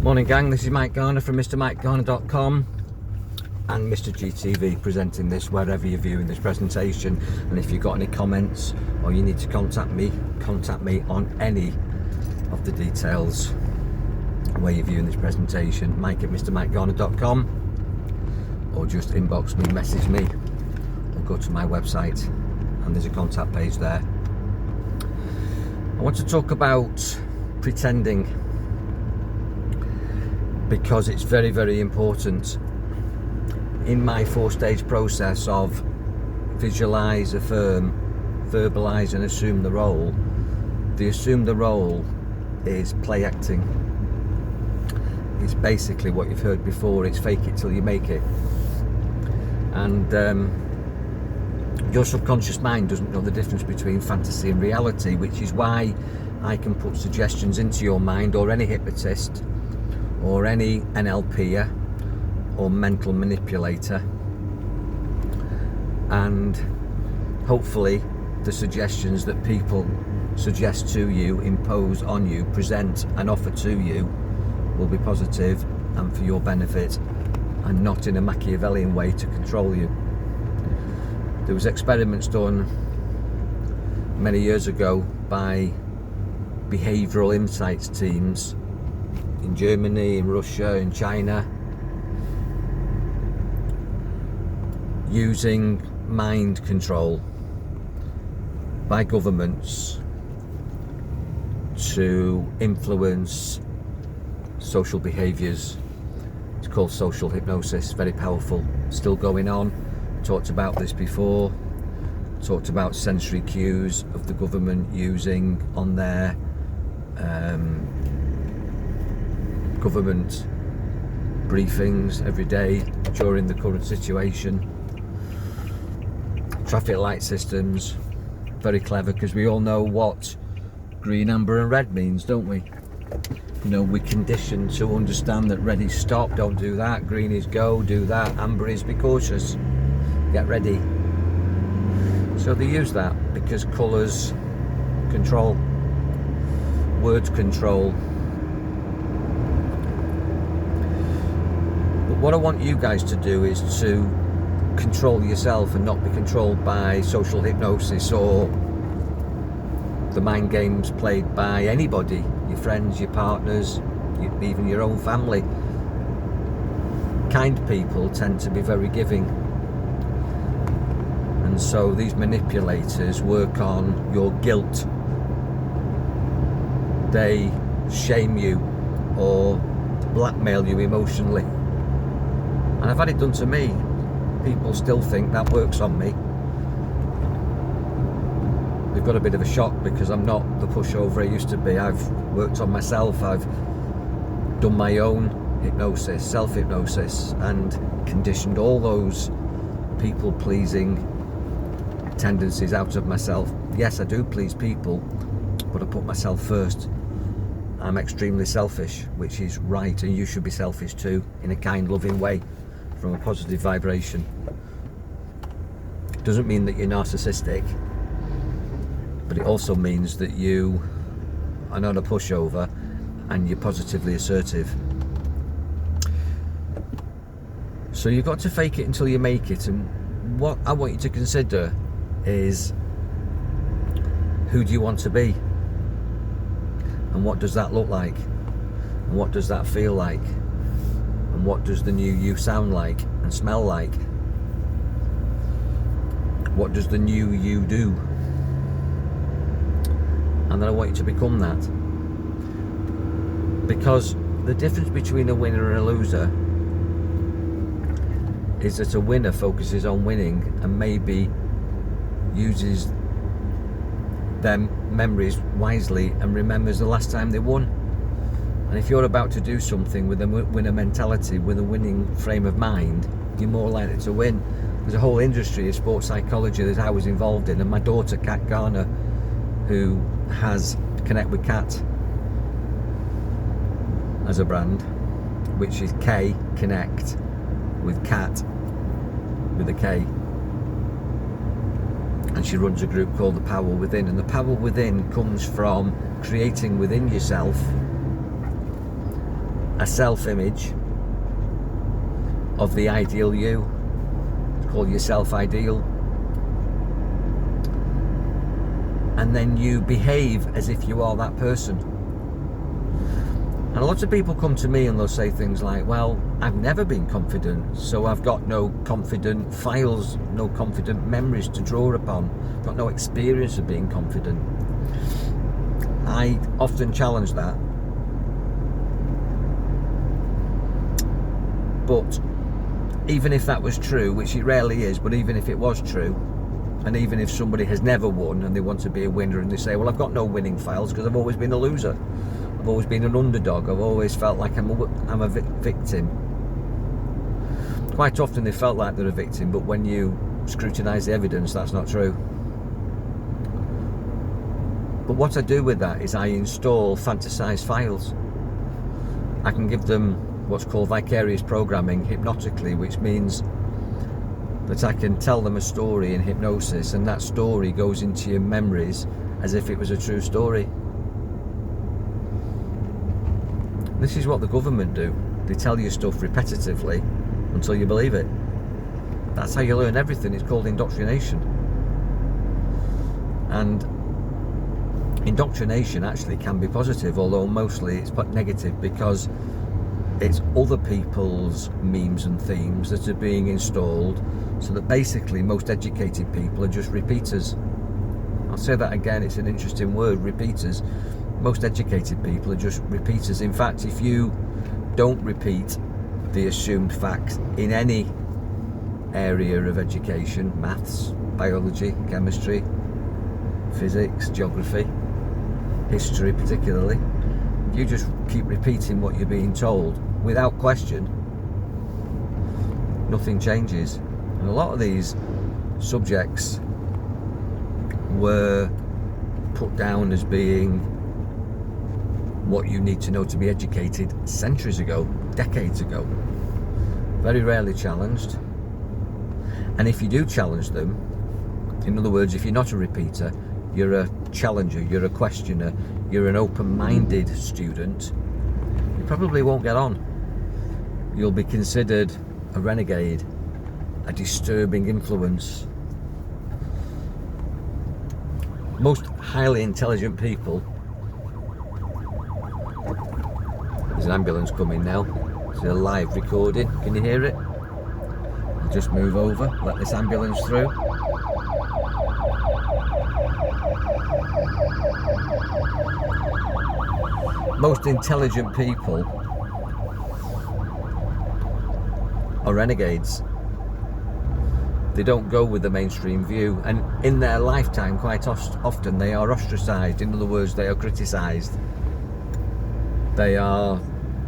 Morning gang, this is Mike Garner from MrMikeGarner.com and Mr GTV presenting this wherever you're viewing this presentation. And if you've got any comments or you need to contact me on any of the details where you're viewing this presentation, Mike at MrMikeGarner.com, or just inbox me, message me, or go to my website and there's a contact page there. I want to talk about pretending, because it's very, very important. In my 4-stage process of visualize, affirm, verbalize and assume the role, the assume the role is play acting. It's basically what you've heard before, it's fake it till you make it. And your subconscious mind doesn't know the difference between fantasy and reality, which is why I can put suggestions into your mind, or any hypnotist or any NLPer or mental manipulator, and hopefully the suggestions that people suggest to you, impose on you, present and offer to you will be positive and for your benefit, and not in a Machiavellian way to control you. There was experiments done many years ago by behavioural insights teams in Germany, in Russia, in China, using mind control by governments to influence social behaviours. It's called social hypnosis, very powerful, still going on. Talked about this before, talked about sensory cues of the government using on their government briefings every day during the current situation. Traffic light systems, very clever, because we all know what green, amber and red means, don't we? You know, we're conditioned to understand that red is stop, don't do that, green is go, do that, amber is be cautious, get ready. So they use that because colours control, words control. But what I want you guys to do is to control yourself and not be controlled by social hypnosis or the mind games played by anybody, your friends, your partners, even your own family. Kind people tend to be very giving, and so these manipulators work on your guilt. They shame you or blackmail you emotionally, and I've had it done to me. People still think that works on me. They've got a bit of a shock because I'm not the pushover I used to be. I've worked on myself, I've done my own hypnosis, self-hypnosis, and conditioned all those people-pleasing tendencies out of myself. Yes, I do please people, but I put myself first. I'm extremely selfish, which is right, and you should be selfish too, in a kind, loving way, from a positive vibration. Doesn't mean that you're narcissistic, but it also means that you are not a pushover and you're positively assertive. So you've got to fake it until you make it. And what I want you to consider is, who do you want to be? And what does that look like? And what does that feel like? And what does the new you sound like and smell like? What does the new you do? And then I want you to become that. Because the difference between a winner and a loser is that a winner focuses on winning and maybe uses their memories wisely and remembers the last time they won. And if you're about to do something with a winner mentality, with a winning frame of mind, you're more likely to win. There's a whole industry of sports psychology that I was involved in, and my daughter Kat Garner, who has Connect with Kat as a brand, which is K Connect with Kat with a K, and she runs a group called The Power Within. And the power within comes from creating within yourself a self-image of the ideal you. It's called your self-ideal. And then you behave as if you are that person. And lots of people come to me and they'll say things like, well, I've never been confident, so I've got no confident files, no confident memories to draw upon, got no experience of being confident. I often challenge that. But even if that was true, which it rarely is, but even if it was true, and even if somebody has never won and they want to be a winner and they say, well, I've got no winning files because I've always been a loser. I've always been an underdog. I've always felt like I'm a victim. Quite often they felt like they're a victim, but when you scrutinise the evidence, that's not true. But what I do with that is I install fantasised files. I can give them what's called vicarious programming hypnotically, which means that I can tell them a story in hypnosis, and that story goes into your memories as if it was a true story. This is what the government do. They tell you stuff repetitively until you believe it. That's how you learn everything. It's called indoctrination. And indoctrination actually can be positive, although mostly it's negative, because it's other people's memes and themes that are being installed, so that basically most educated people are just repeaters. I'll say that again, it's an interesting word, repeaters. Most educated people are just repeaters. In fact, if you don't repeat the assumed facts in any area of education, maths, biology, chemistry, physics, geography, history particularly, if you just keep repeating what you're being told without question, nothing changes. And a lot of these subjects were put down as being what you need to know to be educated centuries ago, decades ago. Very rarely challenged. And if you do challenge them, in other words, if you're not a repeater, you're a challenger, you're a questioner, you're an open-minded student, you probably won't get on. You'll be considered a renegade, a disturbing influence. Most highly intelligent people. There's an ambulance coming now. It's a live recording. Can you hear it? I'll just move over, let this ambulance through. Most intelligent people are renegades. They don't go with the mainstream view, and in their lifetime quite often they are ostracised. In other words, they are criticised. They are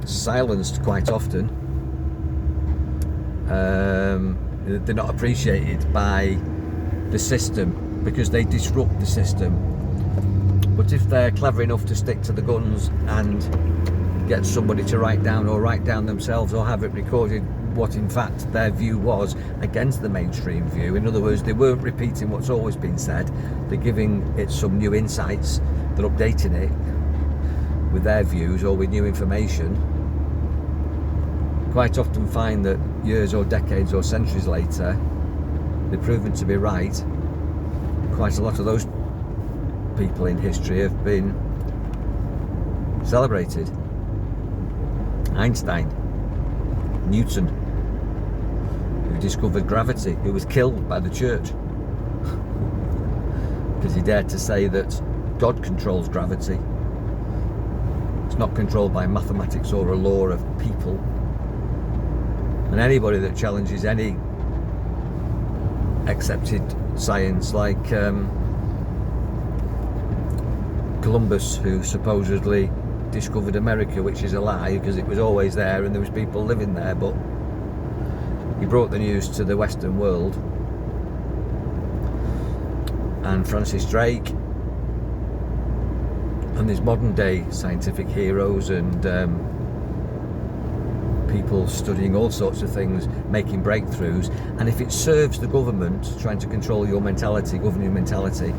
silenced quite often. They're not appreciated by the system because they disrupt the system. But if they're clever enough to stick to the guns and get somebody to write down themselves or have it recorded what in fact their view was against the mainstream view, in other words, they weren't repeating what's always been said, they're giving it some new insights, they're updating it with their views or with new information, quite often find that years or decades or centuries later they're proven to be right. Quite a lot of those people in history have been celebrated. Einstein, Newton, who discovered gravity, who was killed by the church because he dared to say that God controls gravity. It's not controlled by mathematics or a law of people. And anybody that challenges any accepted science, like Columbus, who supposedly discovered America, which is a lie because it was always there and there was people living there, but he brought the news to the Western world. And Francis Drake, and there's modern day scientific heroes and people studying all sorts of things, making breakthroughs, and if it serves the government trying to control your mentality, govern your mentality,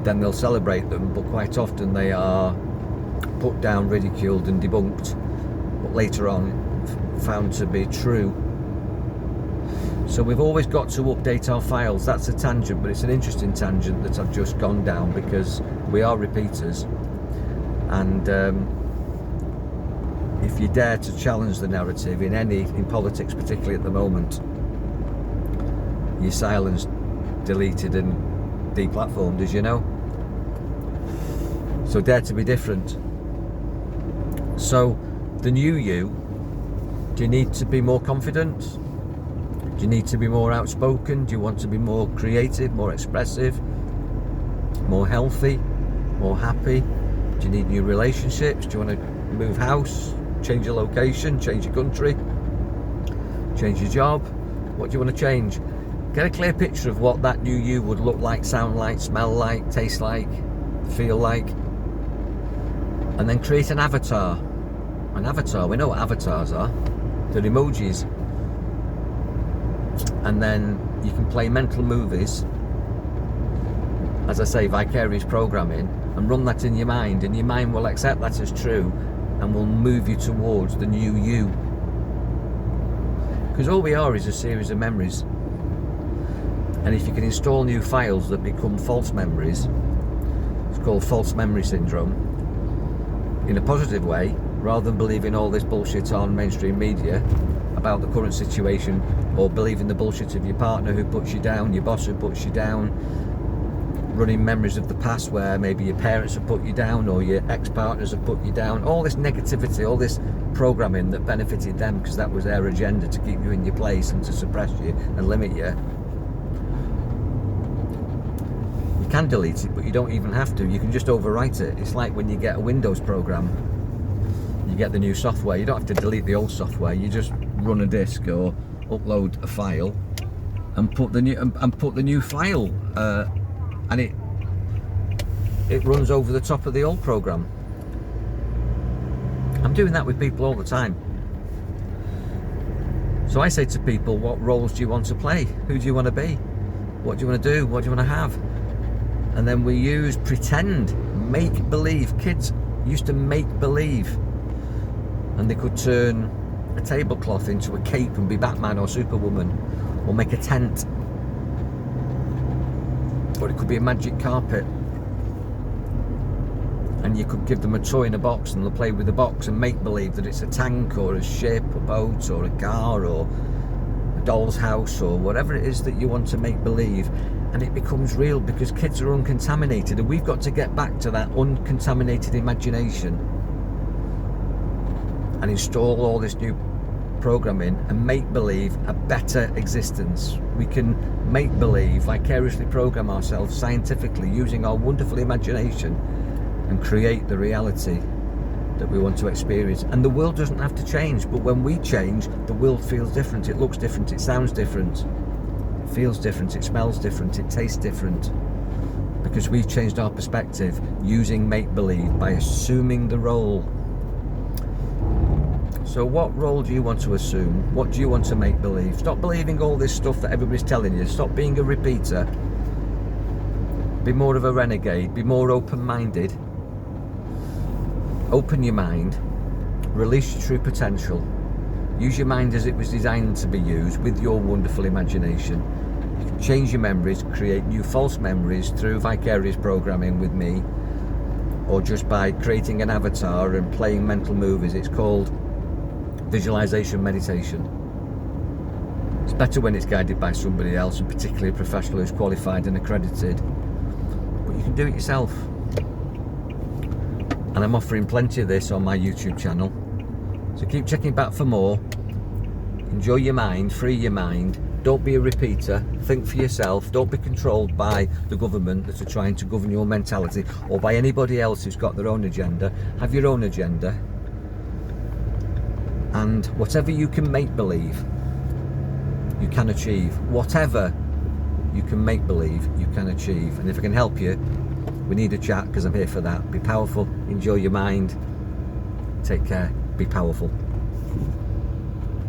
then they'll celebrate them, but quite often they are put down, ridiculed and debunked, but later on found to be true. So we've always got to update our files. That's a tangent, but it's an interesting tangent that I've just gone down, because we are repeaters, and if you dare to challenge the narrative in politics, particularly at the moment, you're silenced, deleted and deplatformed, as you know. So dare to be different. So the new you, do you need to be more confident? Do you need to be more outspoken? Do you want to be more creative, more expressive, more healthy, more happy? Do you need new relationships? Do you want to move house, change your location, change your country, change your job? What do you want to change? Get a clear picture of what that new you would look like, sound like, smell like, taste like, feel like, and then create an avatar. An avatar, we know what avatars are. They're emojis. And then you can play mental movies, as I say, vicarious programming, and run that in your mind, and your mind will accept that as true and will move you towards the new you. Because all we are is a series of memories, and if you can install new files that become false memories, it's called false memory syndrome, in a positive way, rather than believing all this bullshit on mainstream media about the current situation, or believing the bullshit of your partner who puts you down, your boss who puts you down, running memories of the past where maybe your parents have put you down or your ex-partners have put you down, all this negativity, all this programming that benefited them because that was their agenda to keep you in your place and to suppress you and limit you. You can delete it, but you don't even have to. You can just overwrite it. It's like when you get a Windows program, you get the new software, you don't have to delete the old software, you just run a disk or upload a file and put the new file and it runs over the top of the old program. I'm doing that with people all the time. So I say to people, what roles do you want to play? Who do you want to be? What do you want to do? What do you want to have? And then we use pretend, make believe. Kids used to make believe, and they could turn a tablecloth into a cape and be Batman or Superwoman, or make a tent, or it could be a magic carpet, and you could give them a toy in a box and they'll play with the box and make believe that it's a tank or a ship, a boat or a car or a doll's house or whatever it is that you want to make believe, and it becomes real because kids are uncontaminated, and we've got to get back to that uncontaminated imagination and install all this new programming and make believe a better existence. We can make believe, vicariously program ourselves scientifically using our wonderful imagination and create the reality that we want to experience. And the world doesn't have to change, but when we change, the world feels different, it looks different, it sounds different, it feels different, it smells different, it tastes different, because we've changed our perspective using make-believe by assuming the role. So what role do you want to assume? What do you want to make believe? Stop believing all this stuff that everybody's telling you. Stop being a repeater. Be more of a renegade. Be more open-minded. Open your mind. Release your true potential. Use your mind as it was designed to be used with your wonderful imagination. You can change your memories, create new false memories through vicarious programming with me, or just by creating an avatar and playing mental movies. It's called visualization meditation. It's better when it's guided by somebody else, and particularly a professional who's qualified and accredited, but you can do it yourself. And I'm offering plenty of this on my YouTube channel, so keep checking back for more. Enjoy your mind, free your mind, don't be a repeater, think for yourself, don't be controlled by the government that are trying to govern your mentality, or by anybody else who's got their own agenda. Have your own agenda. And whatever you can make believe, you can achieve. Whatever you can make believe, you can achieve. And if I can help you, we need a chat, because I'm here for that. Be powerful, enjoy your mind, take care, be powerful.